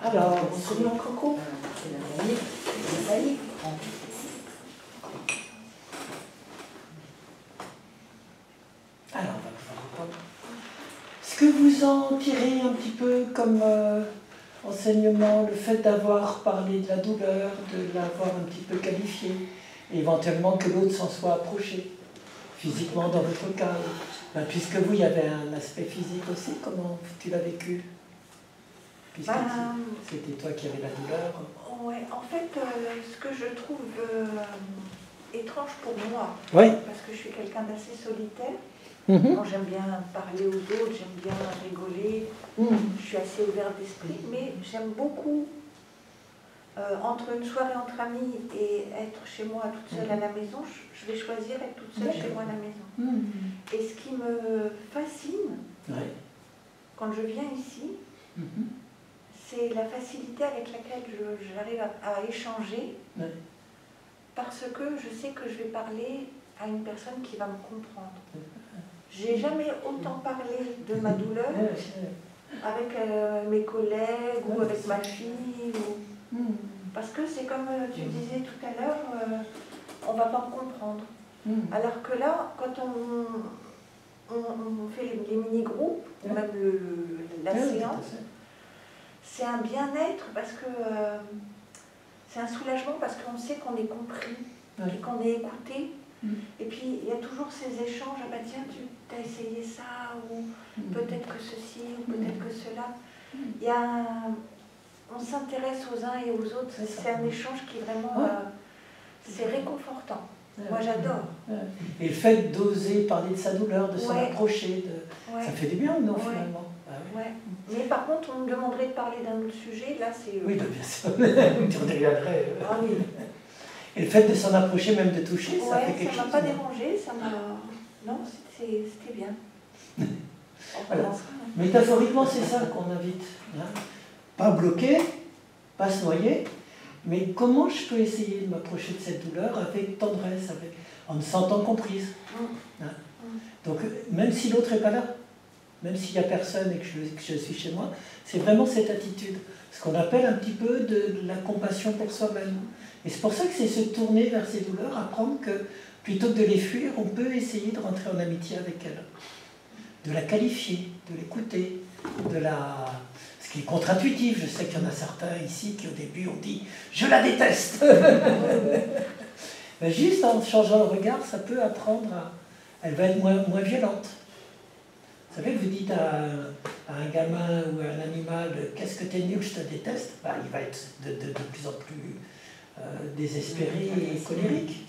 Alors, on se met en coco. Alors, on va pouvoir reprendre. Est-ce que vous en tirez un petit peu comme enseignement le fait d'avoir parlé de la douleur, de l'avoir un petit peu qualifié, et éventuellement que l'autre s'en soit approché, physiquement dans votre cas? Ben, puisque vous, il y avait un aspect physique aussi, comment tu l'as vécu? Puisque c'était toi qui avais la douleur. Oui, en fait, ce que je trouve étrange pour moi, parce que je suis quelqu'un d'assez solitaire, bon, j'aime bien parler aux autres, j'aime bien rigoler, je suis assez ouverte d'esprit, mais j'aime beaucoup, entre une soirée entre amis et être chez moi toute seule à la maison, je vais choisir être toute seule chez moi à la maison. Et ce qui me fascine, quand je viens ici, c'est la facilité avec laquelle j'arrive à échanger, parce que je sais que je vais parler à une personne qui va me comprendre. J'ai jamais autant parlé de ma douleur avec mes collègues ou avec ma fille, parce que c'est comme tu disais tout à l'heure, on ne va pas me comprendre. Alors que là, quand on fait les mini-groupes, ou même la séance, c'est un bien-être parce que c'est un soulagement parce qu'on sait qu'on est compris et qu'on est écouté. Et puis il y a toujours ces échanges, ah bah tiens, tu as essayé ça, ou peut-être que ceci, ou peut-être que cela. Il y a on s'intéresse aux uns et aux autres, c'est un échange qui vraiment, c'est réconfortant. Moi j'adore. Et le fait d'oser parler de sa douleur, de s'en approcher, ça fait du bien ou non finalement? Mais par contre, on me demanderait de parler d'un autre sujet, là c'est... Oui, bien sûr, tu reviendrais. Et le fait de s'en approcher, même de toucher, ça fait quelque chose. Ça m'a pas dérangé, ça m'a... Non, c'était bien. Voilà. Métaphoriquement, c'est ça qu'on invite. Pas bloquer, pas se noyer, mais comment je peux essayer de m'approcher de cette douleur avec tendresse, en me sentant comprise. Donc, même si l'autre n'est pas là, même s'il n'y a personne et que je suis chez moi, c'est vraiment cette attitude, ce qu'on appelle un petit peu de la compassion pour soi-même. Et c'est pour ça que c'est se tourner vers ces douleurs, apprendre que plutôt que de les fuir, on peut essayer de rentrer en amitié avec elle, de la qualifier, de l'écouter, ce qui est contre-intuitif. Je sais qu'il y en a certains ici qui au début ont dit « je la déteste ». Juste en changeant le regard, ça peut apprendre elle va être moins violente. Vous savez, vous dites à un gamin ou à un animal « qu'est-ce que t'es nul, je te déteste », il va être de plus en plus désespéré et colérique.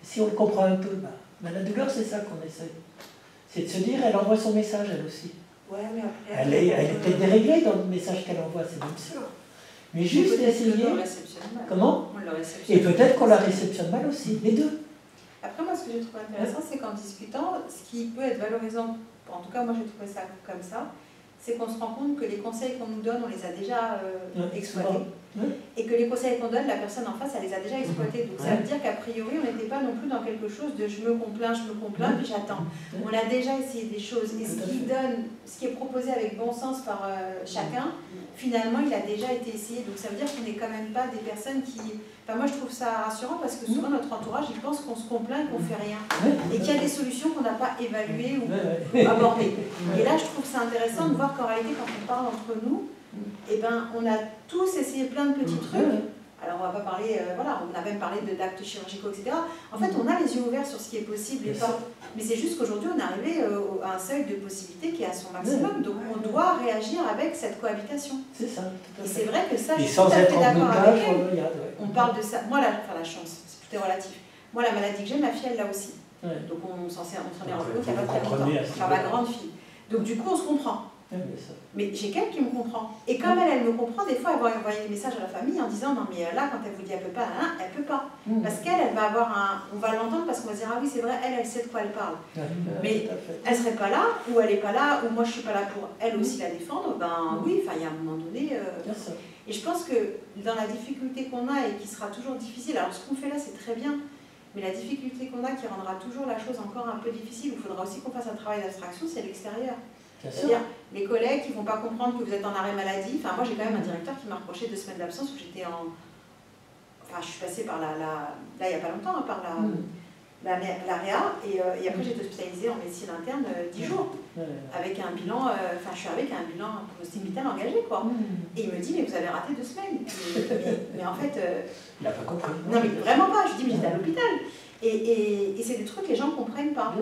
Si on le comprend un peu, la douleur, c'est ça qu'on essaie. C'est de se dire, elle envoie son message, elle aussi. Mais après, elle est peut-être déréglée dans le message qu'elle envoie, c'est bien sûr. Mais juste essayer... Comment? Et peut-être qu'on la réceptionne mal aussi, les deux. Après, moi, ce que j'ai trouvé intéressant, c'est qu'en discutant, ce qui peut être valorisant, en tout cas, moi, j'ai trouvé ça comme ça, c'est qu'on se rend compte que les conseils qu'on nous donne, on les a déjà exploités. Et que les conseils qu'on donne, la personne en face, elle les a déjà exploités. Donc ça veut dire qu'à priori, on n'était pas non plus dans quelque chose de je me complains, puis j'attends. On a déjà essayé des choses. Et ce qui est proposé avec bon sens par chacun, finalement, il a déjà été essayé. Donc ça veut dire qu'on n'est quand même pas des personnes qui... Enfin, moi, je trouve ça rassurant parce que souvent, notre entourage, il pense qu'on se complaint et qu'on ne fait rien. Et qu'il y a des solutions qu'on n'a pas évaluées ou abordées. Et là, je trouve ça intéressant de voir qu'en réalité, quand on parle entre nous, eh ben, on a tous essayé plein de petits trucs. Alors, on va pas parler, on a même parlé d'actes chirurgicaux, etc. En fait, on a les yeux ouverts sur ce qui est possible et pas. Mais c'est juste qu'aujourd'hui, on est arrivé à un seuil de possibilité qui est à son maximum. Donc, on doit réagir avec cette cohabitation. C'est ça. Et c'est vrai que ça, je suis tout à fait d'accord avec elle. On parle de ça. Moi, la chance, tout est relatif. Moi, la maladie que j'ai, ma fille, elle l'a aussi. Donc, on s'en est rendu compte il n'y a pas très longtemps. Enfin, ma grande fille. Donc, du coup, on se comprend. Mais j'ai quelqu'un qui me comprend. Et comme elle me comprend, des fois, elle va envoyer des messages à la famille en disant non, mais là, quand elle vous dit elle peut pas, elle peut pas. Parce qu'elle va avoir on va l'entendre parce qu'on va dire ah oui, c'est vrai, elle sait de quoi elle parle. Mais elle serait pas là, ou elle est pas là, ou moi je suis pas là pour elle aussi la défendre. Ben oui, enfin, il y a un moment donné. Et je pense que dans la difficulté qu'on a et qui sera toujours difficile, alors ce qu'on fait là, c'est très bien. Mais la difficulté qu'on a qui rendra toujours la chose encore un peu difficile, où il faudra aussi qu'on fasse un travail d'abstraction, c'est l'extérieur. C'est-à-dire, les collègues qui ne vont pas comprendre que vous êtes en arrêt maladie. Enfin, moi, j'ai quand même un directeur qui m'a reproché 2 semaines d'absence où j'étais en... Enfin, je suis passée par là, il n'y a pas longtemps, hein, par l'AREA, et après, j'ai été hospitalisée en médecine interne 10 jours, avec un bilan, je suis avec un bilan hospital engagé, quoi. Et il me dit, mais vous avez raté 2 semaines. Mais en fait... il n'a pas compris. Non, mais vraiment pas. Je dis, mais j'étais à l'hôpital. Et c'est des trucs que les gens ne comprennent pas.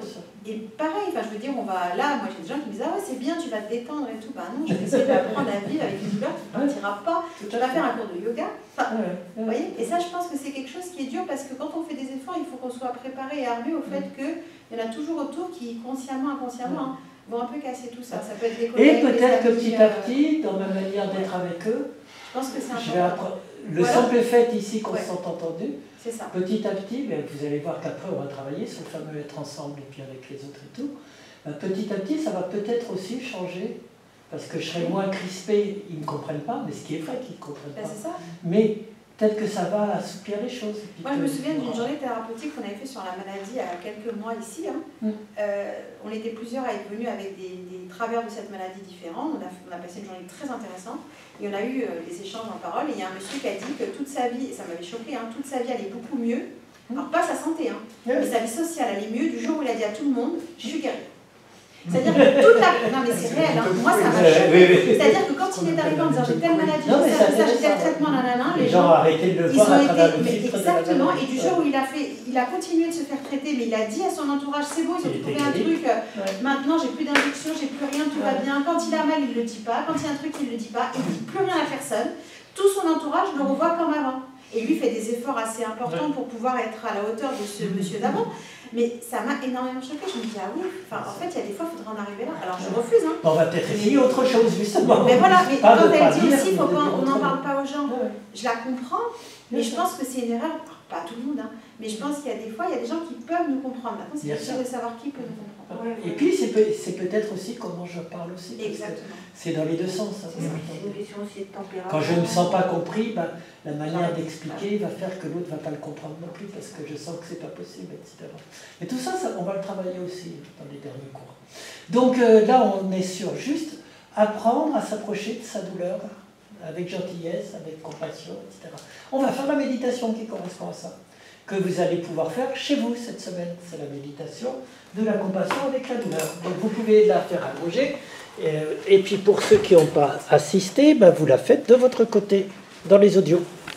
Et pareil, je veux dire, on va là, moi j'ai des gens qui me disent, ah ouais, c'est bien, tu vas te détendre et tout. Bah non, je vais essayer d'apprendre à vivre avec une douleur qui ne partira pas. Tu vas faire un cours de yoga. Vous voyez. Et ça, je pense que c'est quelque chose qui est dur parce que quand on fait des efforts, il faut qu'on soit préparé et armé au fait qu'il y en a toujours autour qui, consciemment, inconsciemment, vont un peu casser tout ça. Ça peut être des collègues. Et peut-être que petit à petit, dans ma manière d'être avec eux, je pense que c'est important. Le simple fait ici qu'on se sente entendu, ça. Petit à petit, vous allez voir qu'après on va travailler sur le fameux être ensemble et puis avec les autres et tout. Petit à petit, ça va peut-être aussi changer, parce que je serai moins crispé, ils ne comprennent pas, mais ce qui est vrai qu'ils ne comprennent pas. C'est ça. Mais peut-être que ça va assouplir les choses. Moi, je me souviens d'une journée thérapeutique qu'on avait fait sur la maladie il y a quelques mois ici. On était plusieurs à être venus avec des travers de cette maladie différents. On a passé une journée très intéressante. Et on a eu des échanges en parole. Et il y a un monsieur qui a dit que toute sa vie, et ça m'avait choqué, toute sa vie allait beaucoup mieux. Alors pas sa santé, mais sa vie sociale allait mieux du jour où il a dit à tout le monde, je suis guéri. C'est-à-dire que toute la... Non mais c'est réel, moi ça m'a choqué. C'est-à-dire que quand il est arrivé en disant j'ai telle maladie, j'ai tel traitement, nanana, les gens ont arrêté de le voir à travers le filtre. Exactement, et du jour où il a continué de se faire traiter, mais il a dit à son entourage, c'est bon, ils ont trouvé un truc, maintenant j'ai plus d'injection, j'ai plus rien, tout va bien. Quand il a mal, il ne le dit pas, quand il y a un truc, il ne le dit pas, il ne dit plus rien à personne. Tout son entourage le revoit comme avant. Et lui fait des efforts assez importants pour pouvoir être à la hauteur de ce monsieur d'avant. Mais ça m'a énormément choquée. Je me dis, ah oui, en fait, il y a des fois, il faudrait en arriver là. Alors, je refuse. On va peut-être essayer autre chose, justement. Mais voilà, mais quand elle dit aussi, on n'en parle pas aux gens. Je la comprends, mais je pense que c'est une erreur. Pas tout le monde, mais je pense qu'il y a des fois, il y a des gens qui peuvent nous comprendre. Maintenant, c'est difficile de savoir qui peut nous comprendre. Et puis, c'est peut-être aussi comment je parle aussi. Exactement. C'est dans les deux sens. C'est une question aussi de tempérament. Quand je ne me sens pas compris, la manière d'expliquer va faire que l'autre ne va pas le comprendre non plus, parce que je sens que c'est pas possible, etc. Et tout ça, on va le travailler aussi dans les derniers cours. Donc là, on est sur juste apprendre à s'approcher de sa douleur avec gentillesse, avec compassion, etc. On va faire la méditation qui correspond à ça, que vous allez pouvoir faire chez vous cette semaine. C'est la méditation de la compassion avec la douleur. Donc vous pouvez la faire à Roger, et puis pour ceux qui n'ont pas assisté, vous la faites de votre côté, dans les audios.